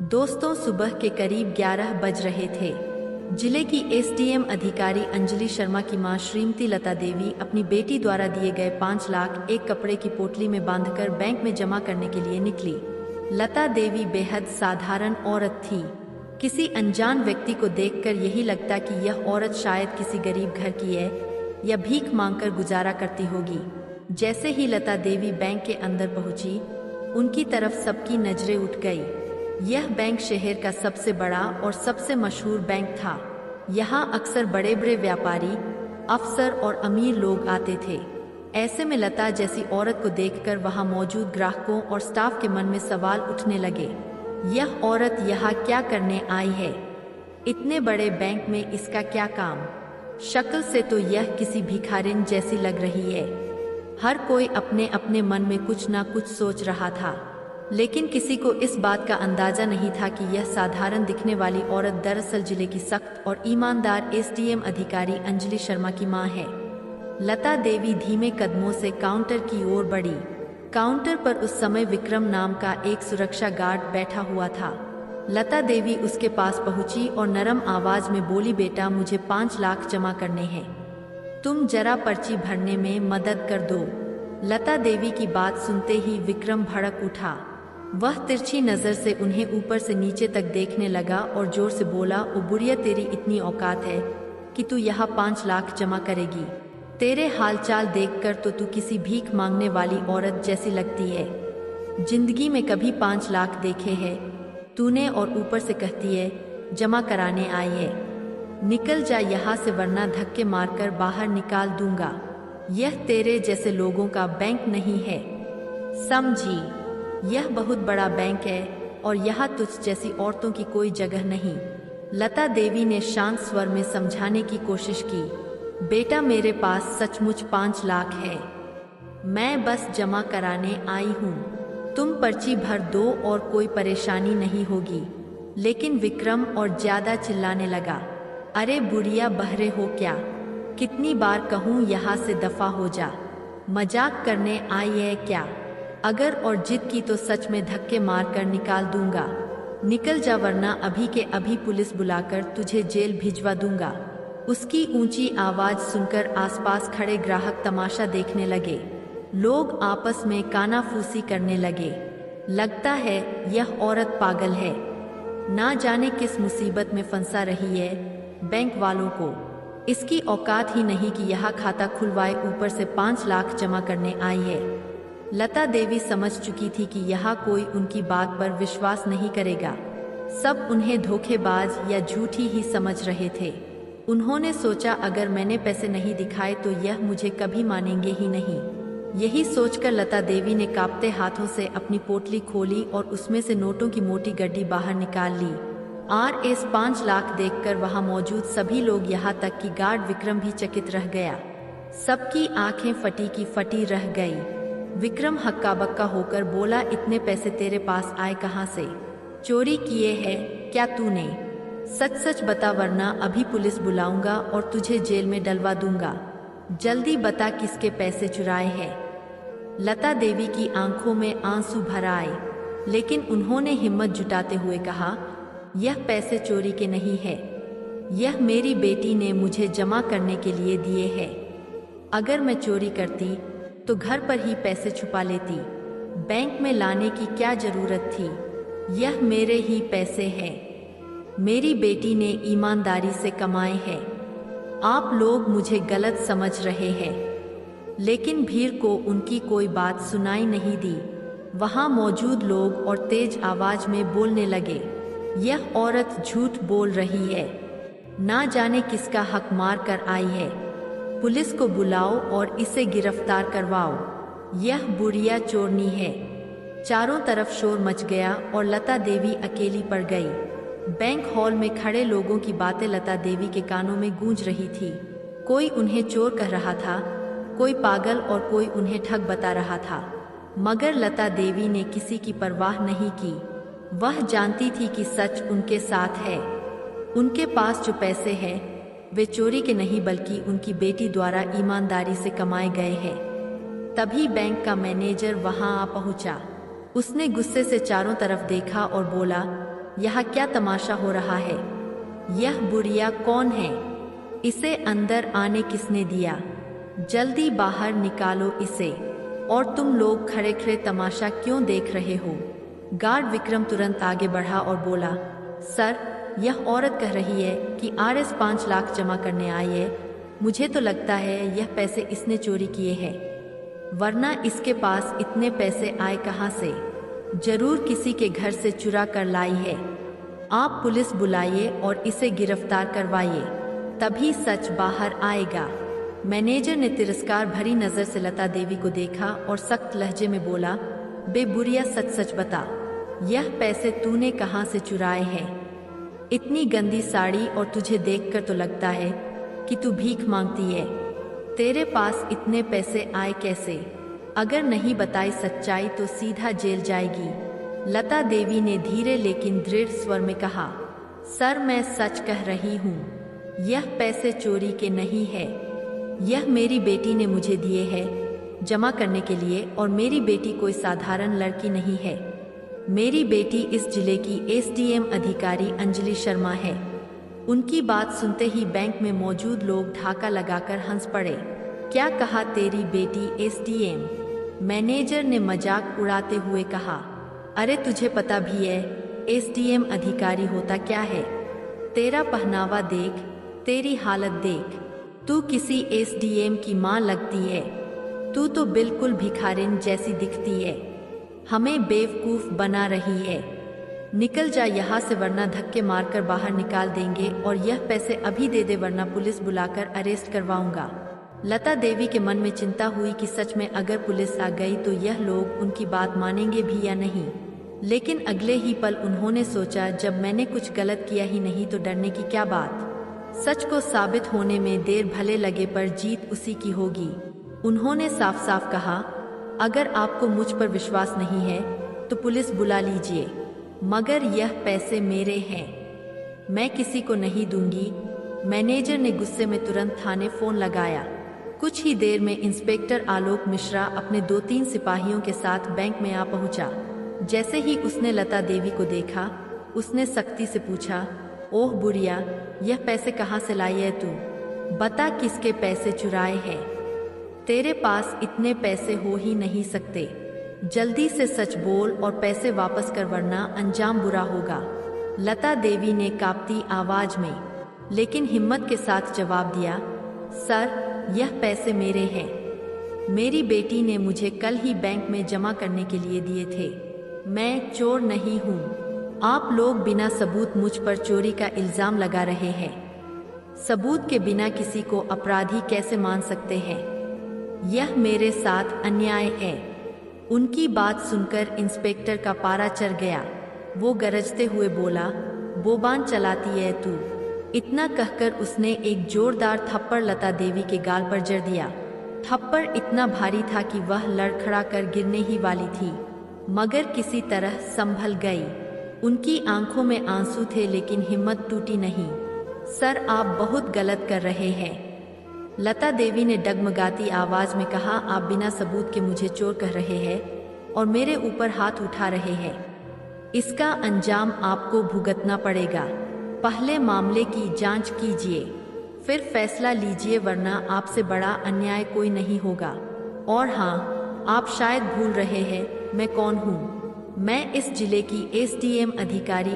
दोस्तों, सुबह के करीब 11 बज रहे थे। जिले की एसडीएम अधिकारी अंजलि शर्मा की मां श्रीमती लता देवी अपनी बेटी द्वारा दिए गए 5 लाख एक कपड़े की पोटली में बांधकर बैंक में जमा करने के लिए निकली। लता देवी बेहद साधारण औरत थी। किसी अनजान व्यक्ति को देखकर यही लगता कि यह औरत शायद किसी गरीब घर की है या भीख मांगकर गुजारा करती होगी। जैसे ही लता देवी बैंक के अंदर पहुंची, उनकी तरफ सबकी नजरें उठ गई। यह बैंक शहर का सबसे बड़ा और सबसे मशहूर बैंक था। यहाँ अक्सर बड़े बड़े व्यापारी, अफसर और अमीर लोग आते थे। ऐसे में लता जैसी औरत को देखकर वहाँ मौजूद ग्राहकों और स्टाफ के मन में सवाल उठने लगे, यह औरत यहाँ क्या करने आई है? इतने बड़े बैंक में इसका क्या काम? शक्ल से तो यह किसी भिखारिन जैसी लग रही है। हर कोई अपने अपने मन में कुछ ना कुछ सोच रहा था, लेकिन किसी को इस बात का अंदाजा नहीं था कि यह साधारण दिखने वाली औरत दरअसल जिले की सख्त और ईमानदार एसडीएम अधिकारी अंजलि शर्मा की मां है। लता देवी धीमे कदमों से काउंटर की ओर बढ़ी। काउंटर पर उस समय विक्रम नाम का एक सुरक्षा गार्ड बैठा हुआ था। लता देवी उसके पास पहुंची और नरम आवाज में बोली, बेटा, मुझे 5 लाख जमा करने हैं, तुम जरा पर्ची भरने में मदद कर दो। लता देवी की बात सुनते ही विक्रम भड़क उठा। वह तिरछी नजर से उन्हें ऊपर से नीचे तक देखने लगा और जोर से बोला, ओ बुढ़िया, तेरी इतनी औकात है कि तू यहाँ 5 लाख जमा करेगी? तेरे हालचाल देखकर तो तू किसी भीख मांगने वाली औरत जैसी लगती है। जिंदगी में कभी 5 लाख देखे हैं तूने, और ऊपर से कहती है जमा कराने आई है। निकल जा यहाँ से, वरना धक्के मारकर बाहर निकाल दूंगा। यह तेरे जैसे लोगों का बैंक नहीं है, समझी? यह बहुत बड़ा बैंक है और यहाँ तुझ जैसी औरतों की कोई जगह नहीं। लता देवी ने शांत स्वर में समझाने की कोशिश की, बेटा, मेरे पास सचमुच 5 लाख है, मैं बस जमा कराने आई हूँ। तुम पर्ची भर दो और कोई परेशानी नहीं होगी। लेकिन विक्रम और ज्यादा चिल्लाने लगा, अरे बुढ़िया, बहरे हो क्या? कितनी बार कहूँ यहाँ से दफा हो जा, मजाक करने आई है क्या? अगर और जिद की तो सच में धक्के मारकर निकाल दूंगा। निकल जा, वरना अभी के अभी पुलिस बुलाकर तुझे जेल भिजवा दूंगा। उसकी ऊंची आवाज सुनकर आसपास खड़े ग्राहक तमाशा देखने लगे। लोग आपस में कानाफूसी करने लगे। लगता है यह औरत पागल है, ना जाने किस मुसीबत में फंसा रही है बैंक वालों को। इसकी औकात ही नहीं कि यह खाता खुलवाए, ऊपर से 5 लाख जमा करने आई है। लता देवी समझ चुकी थी कि यहाँ कोई उनकी बात पर विश्वास नहीं करेगा। सब उन्हें धोखेबाज या झूठी ही समझ रहे थे। उन्होंने सोचा, अगर मैंने पैसे नहीं दिखाए तो यह मुझे कभी मानेंगे ही नहीं। यही सोचकर लता देवी ने कांपते हाथों से अपनी पोटली खोली और उसमें से नोटों की मोटी गड्डी बाहर निकाल ली। RS 5 लाख देखकर वहां मौजूद सभी लोग, यहाँ तक कि गार्ड विक्रम भी चकित रह गया। सबकी आंखें फटी की फटी रह गई। विक्रम हक्का बक्का होकर बोला, इतने पैसे तेरे पास आए कहाँ से? चोरी किए हैं क्या तूने? सच सच बता, वरना अभी पुलिस बुलाऊंगा और तुझे जेल में डलवा दूंगा। जल्दी बता, किसके पैसे चुराए हैं? लता देवी की आंखों में आंसू भर आए, लेकिन उन्होंने हिम्मत जुटाते हुए कहा, यह पैसे चोरी के नहीं है, यह मेरी बेटी ने मुझे जमा करने के लिए दिए हैं। अगर मैं चोरी करती तो घर पर ही पैसे छुपा लेती, बैंक में लाने की क्या जरूरत थी? यह मेरे ही पैसे हैं, मेरी बेटी ने ईमानदारी से कमाए हैं। आप लोग मुझे गलत समझ रहे हैं। लेकिन भीड़ को उनकी कोई बात सुनाई नहीं दी। वहां मौजूद लोग और तेज आवाज में बोलने लगे, यह औरत झूठ बोल रही है, ना जाने किसका हक मार कर आई है। पुलिस को बुलाओ और इसे गिरफ्तार करवाओ, यह बुढ़िया चोरनी है। चारों तरफ शोर मच गया और लता देवी अकेली पड़ गई। बैंक हॉल में खड़े लोगों की बातें लता देवी के कानों में गूंज रही थी। कोई उन्हें चोर कह रहा था, कोई पागल और कोई उन्हें ठग बता रहा था, मगर लता देवी ने किसी की परवाह नहीं की। वह जानती थी कि सच उनके साथ है। उनके पास जो पैसे हैं वे चोरी के नहीं, बल्कि उनकी बेटी द्वारा ईमानदारी से कमाए गए हैं। तभी बैंक का मैनेजर वहां आ पहुंचा। उसने गुस्से से चारों तरफ देखा और बोला, यह क्या तमाशा हो रहा है? यह बुढ़िया कौन है? इसे अंदर आने किसने दिया? जल्दी बाहर निकालो इसे। और तुम लोग खड़े खड़े तमाशा क्यों देख रहे हो? गार्ड विक्रम तुरंत आगे बढ़ा और बोला, सर, यह औरत कह रही है कि आरएस 5 लाख जमा करने आई है। मुझे तो लगता है यह पैसे इसने चोरी किए हैं, वरना इसके पास इतने पैसे आए कहाँ से? जरूर किसी के घर से चुरा कर लाई है। आप पुलिस बुलाइए और इसे गिरफ्तार करवाइए, तभी सच बाहर आएगा। मैनेजर ने तिरस्कार भरी नजर से लता देवी को देखा और सख्त लहजे में बोला, बे बुढ़िया, सच सच बता, यह पैसे तूने कहाँ से चुराए हैं? इतनी गंदी साड़ी और तुझे देखकर तो लगता है कि तू भीख मांगती है। तेरे पास इतने पैसे आए कैसे? अगर नहीं बताई सच्चाई तो सीधा जेल जाएगी। लता देवी ने धीरे लेकिन दृढ़ स्वर में कहा, सर, मैं सच कह रही हूँ, यह पैसे चोरी के नहीं है। यह मेरी बेटी ने मुझे दिए हैं जमा करने के लिए, और मेरी बेटी कोई साधारण लड़की नहीं है। मेरी बेटी इस जिले की एसडीएम अधिकारी अंजलि शर्मा है। उनकी बात सुनते ही बैंक में मौजूद लोग ढाका लगाकर हंस पड़े। क्या कहा, तेरी बेटी एसडीएम? मैनेजर ने मजाक उड़ाते हुए कहा, अरे तुझे पता भी है एसडीएम अधिकारी होता क्या है? तेरा पहनावा देख, तेरी हालत देख, तू किसी एसडीएम की माँ लगती है। तू तो बिल्कुल भिखारिन जैसी दिखती है, हमें बेवकूफ बना रही है। निकल जा यहाँ से, वरना धक्के मारकर बाहर निकाल देंगे, और यह पैसे अभी दे दे वरना पुलिस बुलाकर अरेस्ट करवाऊंगा। लता देवी के मन में चिंता हुई कि सच में अगर पुलिस आ गई तो यह लोग उनकी बात मानेंगे भी या नहीं। लेकिन अगले ही पल उन्होंने सोचा, जब मैंने कुछ गलत किया ही नहीं तो डरने की क्या बात। सच को साबित होने में देर भले लगे पर जीत उसी की होगी। उन्होंने साफ साफ कहा, अगर आपको मुझ पर विश्वास नहीं है तो पुलिस बुला लीजिए, मगर यह पैसे मेरे हैं, मैं किसी को नहीं दूंगी। मैनेजर ने गुस्से में तुरंत थाने फोन लगाया। कुछ ही देर में इंस्पेक्टर आलोक मिश्रा अपने 2-3 सिपाहियों के साथ बैंक में आ पहुंचा। जैसे ही उसने लता देवी को देखा, उसने सख्ती से पूछा, ओह बुढ़िया, यह पैसे कहाँ से लाई है तू? बता, किसके पैसे चुराए हैं? तेरे पास इतने पैसे हो ही नहीं सकते। जल्दी से सच बोल और पैसे वापस कर, वरना अंजाम बुरा होगा। लता देवी ने कांपती आवाज में लेकिन हिम्मत के साथ जवाब दिया, सर, यह पैसे मेरे हैं। मेरी बेटी ने मुझे कल ही बैंक में जमा करने के लिए दिए थे। मैं चोर नहीं हूँ। आप लोग बिना सबूत मुझ पर चोरी का इल्जाम लगा रहे हैं। सबूत के बिना किसी को अपराधी कैसे मान सकते हैं? यह मेरे साथ अन्याय है। उनकी बात सुनकर इंस्पेक्टर का पारा चढ़ गया। वो गरजते हुए बोला, बोबान चलाती है तू। इतना कहकर उसने एक जोरदार थप्पड़ लता देवी के गाल पर जड़ दिया। थप्पड़ इतना भारी था कि वह लड़खड़ा कर गिरने ही वाली थी, मगर किसी तरह संभल गई। उनकी आंखों में आंसू थे लेकिन हिम्मत टूटी नहीं। सर, आप बहुत गलत कर रहे हैं, लता देवी ने डगमगाती आवाज में कहा। आप बिना सबूत के मुझे चोर कह रहे हैं और मेरे ऊपर हाथ उठा रहे हैं। इसका अंजाम आपको भुगतना पड़ेगा। पहले मामले की जांच कीजिए, फिर फैसला लीजिए, वरना आपसे बड़ा अन्याय कोई नहीं होगा। और हाँ, आप शायद भूल रहे हैं मैं कौन हूँ। मैं इस जिले की एसडीएम अधिकारी